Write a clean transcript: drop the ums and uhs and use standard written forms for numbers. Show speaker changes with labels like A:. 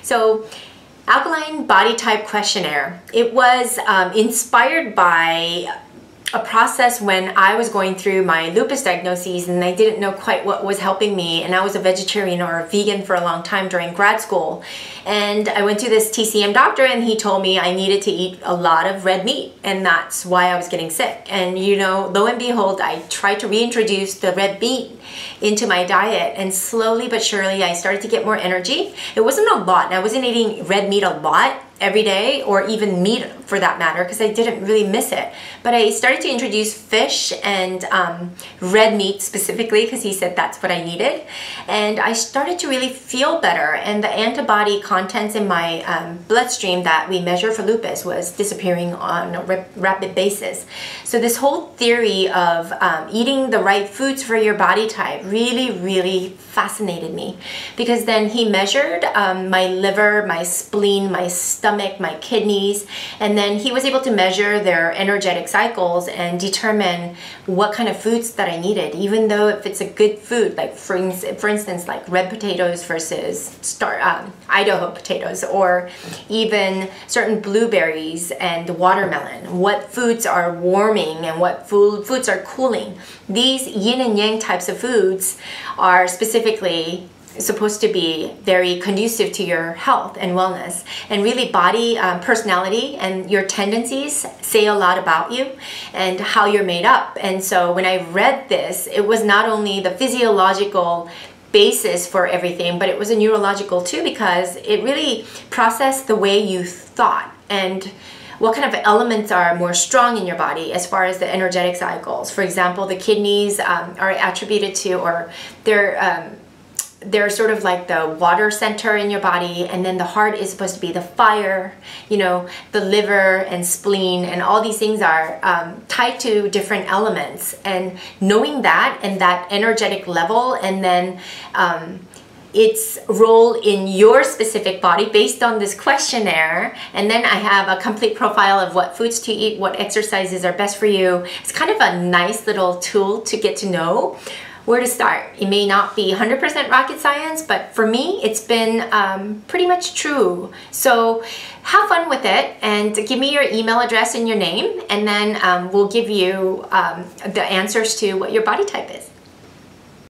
A: So, Alkaline Body Type Questionnaire. It was inspired by a process when I was going through my lupus diagnoses and I didn't know quite what was helping me, and I was a vegetarian or a vegan for a long time during grad school. And I went to this TCM doctor and he told me I needed to eat a lot of red meat, and that's why I was getting sick. And you know, lo and behold, I tried to reintroduce the red meat into my diet, and slowly but surely I started to get more energy. It wasn't a lot. I wasn't eating red meat a lot every day, or even meat for that matter, because I didn't really miss it. But I started to introduce fish and red meat specifically because he said that's what I needed. And I started to really feel better, and the antibody contents in my bloodstream that we measure for lupus was disappearing on a rapid basis. So this whole theory of eating the right foods for your body type really fascinated me, because then he measured my liver, my spleen, my stomach, my kidneys, and then he was able to measure their energetic cycles and determine what kind of foods that I needed, even though if it's a good food, like for instance, like red potatoes versus Idaho potatoes, or even certain blueberries and watermelon, what foods are warming and what foods are cooling. These yin and yang types of foods are specifically supposed to be very conducive to your health and wellness, and really body personality and your tendencies say a lot about you and how you're made up. And so when I read this, it was not only the physiological basis for everything, but it was a neurological too, because it really processed the way you thought and what kind of elements are more strong in your body as far as the energetic cycles. For example, the kidneys are attributed to, or they're sort of like the water center in your body, and then the heart is supposed to be the fire, you know, the liver and spleen, and all these things are tied to different elements. And knowing that and that energetic level, and then its role in your specific body based on this questionnaire, and then I have a complete profile of what foods to eat, what exercises are best for you. It's kind of a nice little tool to get to know where to start. It may not be 100% rocket science, but for me, it's been pretty much true. So have fun with it, and give me your email address and your name, and then we'll give you the answers to what your body type is.